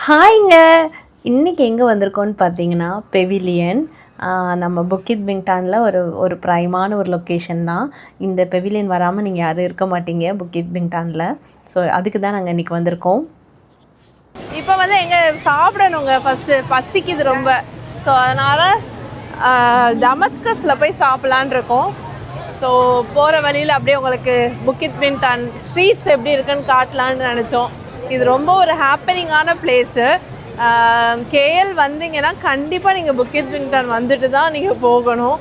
ஹாய்ங்க. இன்றைக்கி எங்கே வந்திருக்கோன்னு பார்த்தீங்கன்னா பெவிலியன். நம்ம புக்கித் பிங்டானில் ஒரு ஒரு ப்ரைமான ஒரு லொக்கேஷன் தான். இந்த பெவிலியன் வராமல் நீங்கள் யாரும் இருக்க மாட்டீங்க புக்கித் பிங்டானில். ஸோ அதுக்கு தான் நாங்கள் இன்றைக்கி வந்திருக்கோம். இப்போ வந்து எங்கே சாப்பிடணுங்க, ஃபஸ்ட்டு பசிக்குது ரொம்ப. ஸோ அதனால் டமஸ்கஸில் போய் சாப்பிட்லான் இருக்கோம். ஸோ போகிற வழியில் அப்படியே உங்களுக்கு புக்கித் பிங்டான் ஸ்ட்ரீட்ஸ் எப்படி இருக்குன்னு காட்டலான்னு நினச்சோம். இது ரொம்ப ஒரு ஹாப்பனிங்கான பிளேஸு. கேஎல் வந்தீங்கன்னா கண்டிப்பாக நீங்கள் புக்கித் பிங்டான் வந்துட்டு தான் நீங்கள் போகணும்.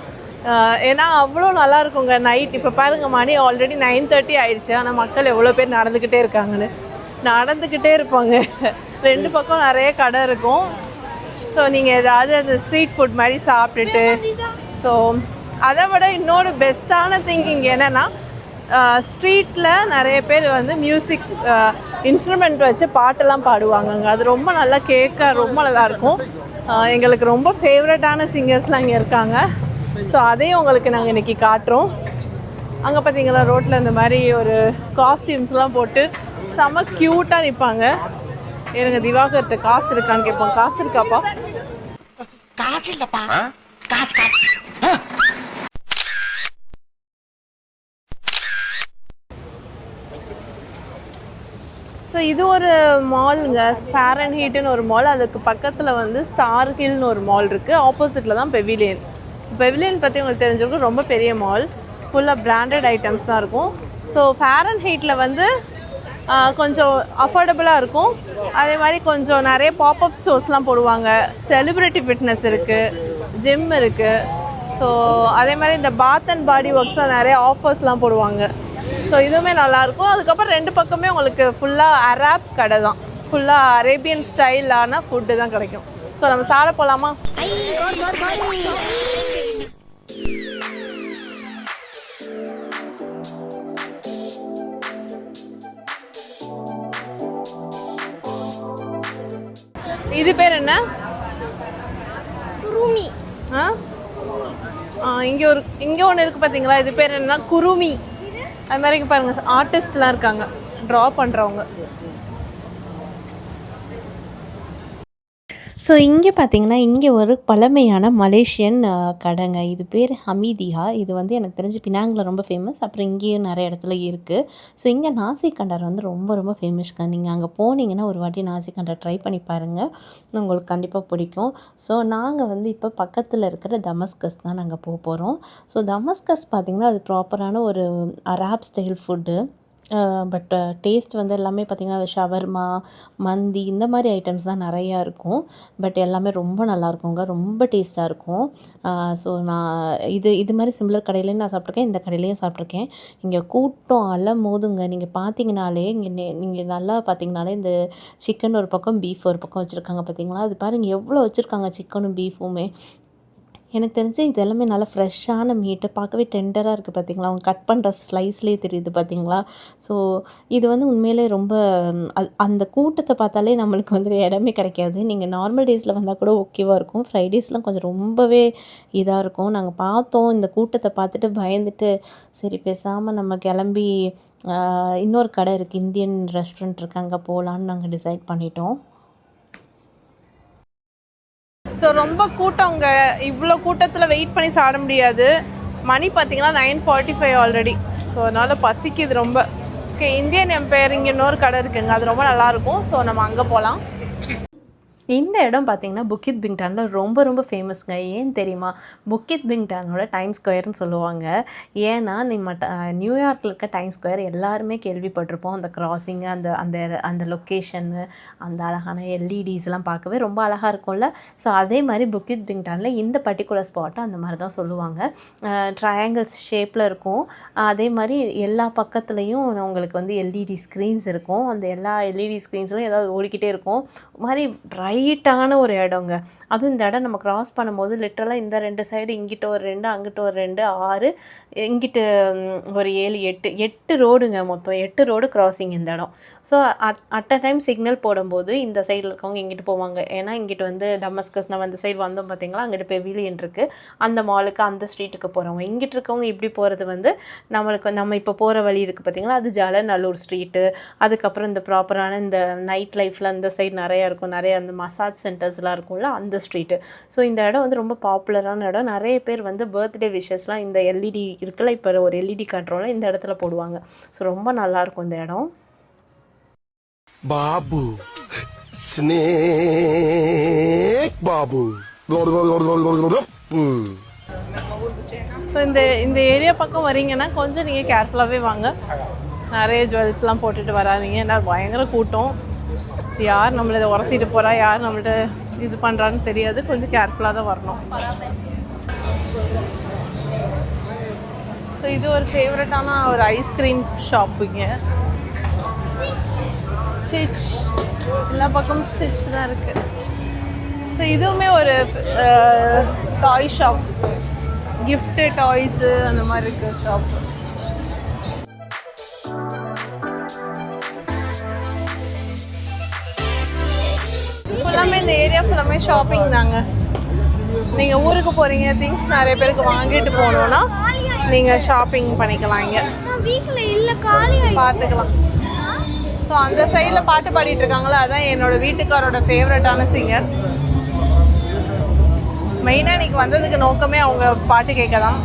ஏன்னா அவ்வளோ நல்லா இருக்குங்க நைட். இப்போ பாருங்கள், மணி ஆல்ரெடி 9:30 ஆயிடுச்சு. ஆனால் மக்கள் எவ்வளோ பேர் நடந்துக்கிட்டே இருக்காங்கன்னு. நடந்துக்கிட்டே இருப்பாங்க. 2 பக்கம் நிறைய கடை இருக்கும். ஸோ நீங்கள் ஏதாவது அந்த ஸ்ட்ரீட் ஃபுட் மாதிரி சாப்பிட்டுட்டு, ஸோ அதை விட இன்னொரு பெஸ்ட்டான திங் இங்கே என்னென்னா, ஸ்ட்ரீட்டில் நிறைய பேர் வந்து மியூசிக் இன்ஸ்ட்ருமெண்ட் வச்சு பாட்டெல்லாம் பாடுவாங்கங்க. அது ரொம்ப நல்லா கேட்க ரொம்ப நல்லாயிருக்கும். எங்களுக்கு ரொம்ப ஃபேவரட்டான சிங்கர்ஸ்லாம் இங்கே இருக்காங்க. ஸோ அதையும் உங்களுக்கு நாங்கள் இன்றைக்கி காட்டுறோம். அங்கே பார்த்தீங்களா, ரோட்டில் இந்த மாதிரி ஒரு காஸ்டியூம்ஸ்லாம் போட்டு செம க்யூட்டாக நிற்பாங்க. எனக்கு திவாகர்கிட்ட காசு இருக்கான்னு கேட்போம். காசு இருக்காப்பா? காசு இல்லப்பா, காசு. ஸோ இது ஒரு மாலுங்க, ஃபாரன்ஹீட்னு ஒரு மால். அதுக்கு பக்கத்தில் வந்து ஸ்டார் ஹில்னு ஒரு மால் இருக்குது. ஆப்போசிட்டில் தான் பெவிலியன். பெவிலியன் பற்றி உங்களுக்கு தெரிஞ்சிருக்கும், ரொம்ப பெரிய மால், ஃபுல்லாக பிராண்டட் ஐட்டம்ஸ் தான் இருக்கும். ஸோ ஃபாரன்ஹீட்டில் வந்து கொஞ்சம் அஃபோர்டபுளாக இருக்கும். அதே மாதிரி கொஞ்சம் நிறைய பாப்அப் ஸ்டோர்ஸ்லாம் போடுவாங்க. செலிப்ரிட்டி ஃபிட்னஸ் இருக்குது, ஜிம் இருக்குது. ஸோ அதே மாதிரி இந்த பாத் அண்ட் பாடி ஒர்க்ஸ்லாம் நிறைய ஆஃபர்ஸ்லாம் போடுவாங்க. ஸோ இதுவுமே நல்லாயிருக்கும். அதுக்கப்புறம் 2 பக்கமே உங்களுக்கு ஃபுல்லாக அராப் கடை தான். ஃபுல்லாக அரேபியன் ஸ்டைலான ஃபுட்டு தான் கிடைக்கும். ஸோ நம்ம சாப்பிட போகலாமா? இது பேர் என்ன? குருமி. இங்கே ஒன்று இருக்குது பார்த்தீங்களா, இது பேர் என்ன? குருமி. அது மாதிரி பாருங்கள், ஆர்டிஸ்ட்லாம் இருக்காங்க, ட்ரா பண்ணுறவங்க. ஸோ இங்கே பார்த்தீங்கன்னா, இங்கே ஒரு பழமையான மலேசியன் கடைங்க. இது பேர் ஹமீதியா. இது வந்து எனக்கு தெரிஞ்சு பினாங்கில் ரொம்ப ஃபேமஸ். அப்புறம் இங்கேயும் நிறைய இடத்துல இருக்குது. ஸோ இங்கே நாசி கண்டர் வந்து ரொம்ப ரொம்ப ஃபேமஸ்ங்க. நீங்கள் அங்கே போனீங்கன்னா ஒரு வாட்டி நாசி கண்டர் ட்ரை பண்ணி பாருங்கள், உங்களுக்கு கண்டிப்பாக பிடிக்கும். ஸோ நாங்கள் வந்து இப்போ பக்கத்தில் இருக்கிற தமஸ்கஸ் தான் நாங்கள் போகிறோம். ஸோ தமஸ்கஸ் பார்த்திங்கன்னா அது ப்ராப்பரான ஒரு அராப் ஸ்டைல் ஃபுட்டு. பட் டேஸ்ட் வந்து எல்லாமே பார்த்திங்கன்னா அது ஷவர்மா, மந்தி இந்த மாதிரி ஐட்டம்ஸ் தான் நிறையா இருக்கும். பட் எல்லாமே ரொம்ப நல்லாயிருக்குங்க, ரொம்ப டேஸ்ட்டாக இருக்கும். ஸோ நான் இது மாதிரி சிமிலர் கடையிலையும் நான் சாப்பிட்ருக்கேன், இந்த கடையிலையும் சாப்பிட்ருக்கேன். இங்கே கூட்டம் அலமோதுங்க. நீங்கள் பார்த்தீங்கனாலே நீங்கள் நல்லா பார்த்தீங்கனாலே இந்த சிக்கன் ஒரு பக்கம், பீஃப் ஒரு பக்கம் வச்சுருக்காங்க பார்த்தீங்களா? அது பாருங்கள் எவ்வளோ வச்சுருக்காங்க சிக்கனும் பீஃபுமே. எனக்கு தெரிஞ்சு இது எல்லாமே நல்லா ஃப்ரெஷ்ஷான மீட்டு, பார்க்கவே டெண்டராக இருக்குது பார்த்தீங்களா? அவங்க கட் பண்ணுற ஸ்லைஸ்லேயே தெரியுது பார்த்தீங்களா? ஸோ இது வந்து உண்மையிலே ரொம்ப அந்த கூட்டத்தை பார்த்தாலே நம்மளுக்கு வந்து இடமே கிடைக்காது. நீங்கள் நார்மல் டேஸில் வந்தால் கூட ஓகேவாக இருக்கும். ஃப்ரைடேஸ்லாம் கொஞ்சம் ரொம்பவே இதாக இருக்கும். நாங்கள் பார்த்தோம், இந்த கூட்டத்தை பார்த்துட்டு பயந்துட்டு சரி பேசாமல் நம்ம கிளம்பி இன்னொரு கடை இருக்குது, இந்தியன் ரெஸ்டாரண்ட் இருக்குது, அங்கே போகலான்னு நாங்கள் டிசைட் பண்ணிட்டோம். ஸோ ரொம்ப கூட்டங்க. இவ்வளோ கூட்டத்தில் வெயிட் பண்ணி சாப்பிட முடியாது. மணி பார்த்தீங்கன்னா 9:45 ஆல்ரெடி. ஸோ அதனால் பசிக்குது ரொம்ப. இந்தியன் எம்பையர் இங்கே இன்னொரு கடை இருக்குங்க, அது ரொம்ப நல்லாயிருக்கும். ஸோ நம்ம அங்கே போகலாம். இந்த இடம் பார்த்திங்கன்னா புக்கித் பிங்டானில் ரொம்ப ரொம்ப ஃபேமஸ்ங்க. ஏன் தெரியுமா? புக்கித் பிங்டானோட டைம் ஸ்கொயர்னு சொல்லுவாங்க. ஏன்னா நம்ம நியூயார்க்கில் இருக்க டைம் ஸ்கொயர் எல்லாருமே கேள்விப்பட்டிருப்போம். அந்த கிராசிங்கு, அந்த அந்த அந்த லொக்கேஷனு, அந்த அழகான எல்இடிஸ்லாம் பார்க்கவே ரொம்ப அழகாக இருக்கும்ல. ஸோ அதே மாதிரி புக்கித் பிங்டானில் இந்த பர்டிகுலர் ஸ்பாட்டும் அந்த மாதிரி தான் சொல்லுவாங்க. ட்ரையாங்கிள்ஸ் ஷேப்பில் இருக்கும். அதே மாதிரி எல்லா பக்கத்துலேயும் உங்களுக்கு வந்து எல்இடி ஸ்க்ரீன்ஸ் இருக்கும். அந்த எல்லா எல்இடி ஸ்க்ரீன்ஸ்லையும் ஏதாவது ஓடிக்கிட்டே இருக்கும். மாதிரி டைட்டான ஒரு இடங்க. அதுவும் இந்த இடம் நம்ம க்ராஸ் பண்ணும்போது லிட்ரலாக இந்த 2 சைடு இங்கிட்ட ஒரு 2 அங்கிட்ட ஒரு 2 6 இங்கிட்டு ஒரு 7 8 ரோடுங்க. மொத்தம் 8 ரோடு கிராசிங் இந்த இடம். So at a time signal போடும்போது இந்த சைடில் இருக்கவங்க இங்கிட்டு போவாங்க. ஏன்னா இங்கிட்டு வந்து டமஸ்கஸ் நம்ம அந்த சைடு வந்தோம் பார்த்தீங்களா, அங்கிட்டு பெவிலியன் இருக்குது, அந்த மாலுக்கு அந்த ஸ்ட்ரீட்டுக்கு போகிறவங்க. இங்கிட்டு இருக்கவங்க இப்படி போகிறது வந்து நம்ம இப்போ போகிற வழி இருக்குது பார்த்தீங்களா, அது ஜலநல்லூர் ஸ்ட்ரீட்டு. அதுக்கப்புறம் இந்த ப்ராப்பரான இந்த நைட் லைஃப்பில் அந்த சைடு நிறையா இருக்கும், நிறைய அந்த மசாஜ் சென்டர்ஸ்லாம் இருக்கும்ல, அந்த ஸ்ட்ரீட்டு. ஸோ இந்த இடம் வந்து ரொம்ப பாப்புலரான இடம். நிறைய பேர் வந்து பர்த்டே விஷஸ்லாம் இந்த எல்இடி இருக்குல்ல, இப்போ ஒரு எல்இடி கண்ட்ரோலில் இந்த இடத்துல போடுவாங்க. ஸோ ரொம்ப நல்லாயிருக்கும் இந்த இடம். பாபு ஸ்னேக் பாபு. ஸோ இந்த ஏரியா பக்கம் வரீங்கன்னா கொஞ்சம் நீங்கள் கேர்ஃபுல்லாகவே வாங்க. நிறைய ஜுவல்ஸ்லாம் போட்டுட்டு வராதிங்க, ஏன்னா பயங்கர கூட்டம். யார் நம்மளை இதை உரசிட்டு போகிறா, யார் நம்மள்ட்ட இது பண்ணுறான்னு தெரியாது. கொஞ்சம் கேர்ஃபுல்லாக தான் வரணும். ஸோ இது ஒரு ஃபேவரட்டான ஒரு ஐஸ்கிரீம் ஷாப்புங்க. ஸ்டிச், எல்லா பக்கமும் ஸ்டிச் தான் இருக்குது. ஸோ இதுவுமே ஒரு டாய் ஷாப், கிஃப்ட்டு டாய்ஸு அந்த மாதிரி இருக்குது ஷாப். ஃபுல்லாமே இந்த ஏரியா ஃபுல்லாமே ஷாப்பிங் தாங்க. நீங்கள் ஊருக்கு போகிறீங்க, திங்ஸ் நிறைய பேருக்கு வாங்கிட்டு போகணுன்னா நீங்கள் ஷாப்பிங் பண்ணிக்கலாம். இங்கே பார்த்துக்கலாம். ஸோ அந்த சைடில் பாட்டு பாடிட்டு இருக்காங்களா, அதான் என்னோடய வீட்டுக்காரோட ஃபேவரட்டான சிங்கர். மெயினாக இன்றைக்கி வந்ததுக்கு நோக்கமே அவங்க பாட்டு கேட்க தான்.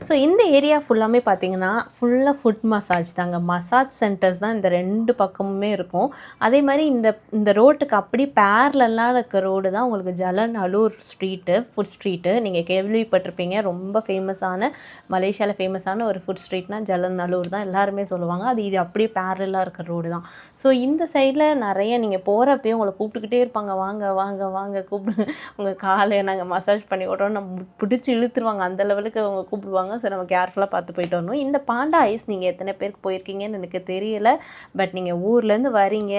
ஸோ இந்த ஏரியா ஃபுல்லாமே பார்த்தீங்கன்னா ஃபுல்லாக ஃபுட் மசாஜ் தாங்க. மசாஜ் சென்டர்ஸ் தான் இந்த 2 பக்கமுமே இருக்கும். அதே மாதிரி இந்த ரோட்டுக்கு அப்படி பேரலெல்லாம் இருக்க ரோடு தான் உங்களுக்கு ஜலநல்லூர் ஸ்ட்ரீட்டு, ஃபுட் ஸ்ட்ரீட்டு. நீங்கள் கேள்விப்பட்டிருப்பீங்க, ரொம்ப ஃபேமஸான, மலேசியாவில் ஃபேமஸான ஒரு ஃபுட் ஸ்ட்ரீட்னால் ஜலநல்லூர் தான் எல்லாருமே சொல்லுவாங்க. இது அப்படியே பேரலாக இருக்க ரோடு தான். ஸோ இந்த சைடில் நிறைய நீங்கள் போகிறப்பயே உங்களை கூப்பிட்டுக்கிட்டே இருப்பாங்க, வாங்க வாங்க வாங்க கூப்பிடு, உங்கள் காலை நாங்கள் மசாஜ் பண்ணி விட்றோம், நம்ம பிடிச்சி இழுத்துருவாங்க, அந்த லெவலுக்கு அவங்க கூப்பிடுவாங்க. ஸோ நம்ம கேர்ஃபுல்லாக பார்த்து போயிட்டு வரணும். இந்த பாண்டா ஐஸ் நீங்கள் எத்தனை பேருக்கு போயிருக்கீங்கன்னு எனக்கு தெரியலை. பட் நீங்கள் ஊர்லேருந்து வரீங்க,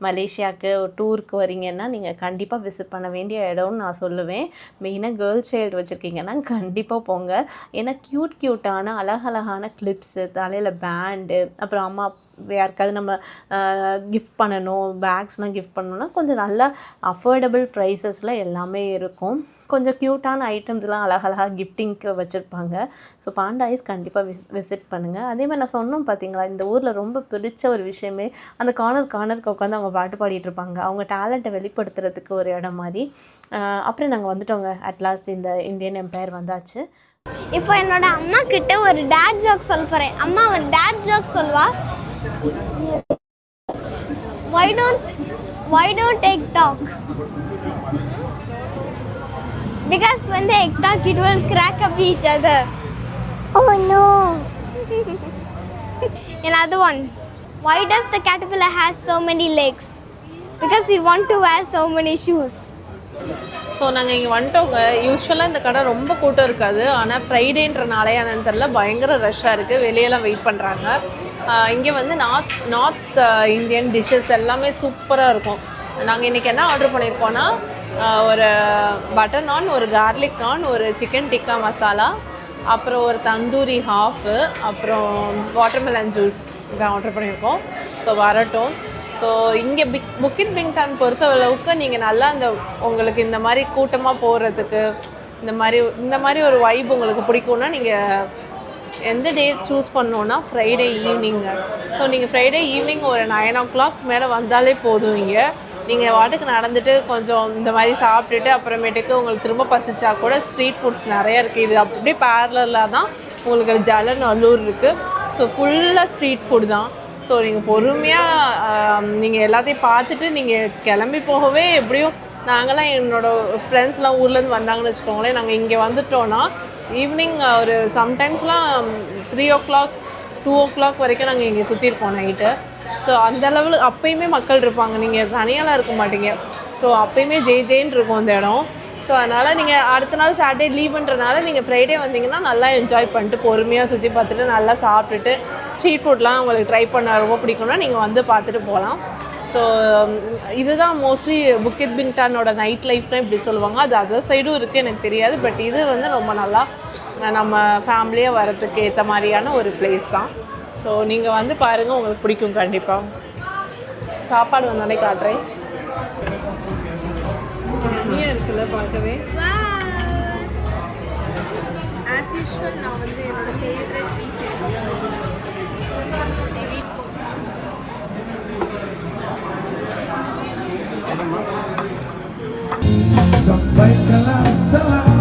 மலேசியாவுக்கு ஒரு டூருக்கு வரீங்கன்னா நீங்கள் கண்டிப்பாக விசிட் பண்ண வேண்டிய இடம்னு நான் சொல்லுவேன். மெயினாக கேர்ள் சைல்டு வச்சுருக்கீங்கன்னா கண்டிப்பாக போங்க. ஏன்னா க்யூட்டான அழகழகான கிளிப்ஸு, தலையில் பேண்டு, அப்புறம் அம்மா யாருக்காவது நம்ம கிஃப்ட் பண்ணணும், பேக்ஸ்லாம் கிஃப்ட் பண்ணணுன்னா கொஞ்சம் நல்லா அஃபோர்டபுள் ப்ரைஸஸில் எல்லாமே இருக்கும். கொஞ்சம் க்யூட்டான ஐட்டம்ஸ்லாம் அழகழகாக கிஃப்டிங்க்கு வச்சுருப்பாங்க. ஸோ பாண்டா ஐஸ் கண்டிப்பாக விசிட் பண்ணுங்கள். அதே மாதிரி நான் சொன்னோம் பார்த்தீங்களா, இந்த ஊரில் ரொம்ப பிடிச்ச ஒரு விஷயமே அந்த கார்னருக்கு உட்காந்து அவங்க பாட்டு பாடிட்டு இருப்பாங்க. அவங்க டேலண்ட்டை வெளிப்படுத்துறதுக்கு ஒரு இடம் மாதிரி. அப்புறம் நாங்கள் வந்துட்டோங்க. அட்லாஸ்ட் இந்த இந்தியன் எம்பையர் வந்தாச்சு. இப்போ என்னோட அம்மா கிட்ட ஒரு டேட் ஜோக் சொல்ல போகிறேன். அம்மா ஒரு டேட் ஜோக் சொல்வா. Why don't egg talk? Because when the egg talk, it will crack up each other. Oh no! Another one. Why does the caterpillar has so many legs? Because it want to wear so many shoes. So நாங்கள் இங்கே வந்துட்டோங்க. யூஸ்வலாக இந்த கடை ரொம்ப கூட்டம் இருக்காது, ஆனால் ஃப்ரைடேன்றனாலே என்னன்னு தெரில பயங்கர ரஷ்ஷாக இருக்குது, வெளியெல்லாம் வெயிட் பண்ணுறாங்க. இங்கே வந்து நார்த் இந்தியன் டிஷ்ஷஸ் எல்லாமே சூப்பராக இருக்கும். நாங்கள் இன்றைக்கி என்ன ஆர்டர் பண்ணியிருக்கோன்னா, ஒரு பட்டர் நான், ஒரு கார்லிக் நான், ஒரு சிக்கன் டிக்கா மசாலா, அப்புறம் ஒரு தந்தூரி ஹாஃபு, அப்புறம் வாட்டர்மெலன் ஜூஸ் இதான் ஆர்டர் பண்ணியிருக்கோம். ஸோ வரட்டும். ஸோ இங்கே புக்கிட் பிங்டான் பொறுத்த அளவுக்கு நீங்கள் நல்லா அந்த உங்களுக்கு இந்த மாதிரி கூட்டமாக போகிறதுக்கு இந்த மாதிரி ஒரு வைப் உங்களுக்கு பிடிக்கும்னா நீங்கள் எந்த டே சூஸ் பண்ணோன்னா ஃப்ரைடே ஈவினிங்க. ஸோ நீங்கள் ஃப்ரைடே ஈவினிங் ஒரு 9 o'clock மேலே வந்தாலே போதும். இங்கே நீங்கள் வாட்டுக்கு நடந்துட்டு கொஞ்சம் இந்த மாதிரி சாப்பிட்டுட்டு அப்புறமேட்டுக்கு உங்களுக்கு திரும்ப பசிச்சா கூட ஸ்ட்ரீட் ஃபுட்ஸ் நிறையா இருக்குது. இது அப்படியே பேரலாக தான் உங்களுக்கு ஜலநல்லூர் இருக்குது. ஸோ ஃபுல்லாக ஸ்ட்ரீட் ஃபுட் தான். ஸோ நீங்கள் பொறுமையாக நீங்கள் எல்லாத்தையும் பார்த்துட்டு நீங்கள் கிளம்பி போகவே எப்படியும் நாங்களாம் என்னோடய ஃப்ரெண்ட்ஸ்லாம் ஊர்லேருந்து வந்தாங்கன்னு வச்சுக்கோங்களேன். நாங்கள் இங்கே வந்துட்டோன்னா ஈவினிங் ஒரு சம்டைம்ஸ்லாம் 3 o'clock 2 o'clock வரைக்கும் நாங்கள் இங்கே சுற்றிருப்போம் நைட்டு. ஸோ அந்த லெவலுக்கு அப்போயுமே மக்கள் இருப்பாங்க. நீங்கள் தனியாலாம் இருக்க மாட்டீங்க. ஸோ அப்போயுமே ஜெயின்னு இருக்கும் அந்த இடம். ஸோ அதனால் நீங்கள் அடுத்த நாள் சாட்டர்டே லீவுன்றனால நீங்கள் ஃப்ரைடே வந்தீங்கன்னா நல்லா என்ஜாய் பண்ணிட்டு பொறுமையாக சுற்றி பார்த்துட்டு நல்லா சாப்பிட்டுட்டு ஸ்ட்ரீட் ஃபுட்லாம் உங்களுக்கு ட்ரை பண்ண ரொம்ப பிடிக்கும்னா நீங்கள் வந்து பார்த்துட்டு போகலாம். ஸோ இதுதான் மோஸ்ட்லி புக்கிட் பிங்டானோட நைட் லைஃப்னால் இப்படி சொல்லுவாங்க. அது அதர் சைடும் இருக்குது, எனக்கு தெரியாது. பட் இது வந்து ரொம்ப நல்லா நம்ம ஃபேமிலியாக வரதுக்கு ஏற்ற மாதிரியான ஒரு பிளேஸ் தான். ஸோ நீங்கள் வந்து பாருங்கள், உங்களுக்கு பிடிக்கும் கண்டிப்பாக. சாப்பாடு வந்தாலே காட்டுறேன். நிறைய இருக்குல்ல பார்க்கவே. ஆஸ் யூஷுவல் நான் வந்து என்னோட ஃபேவரட் Sampaikanlah salam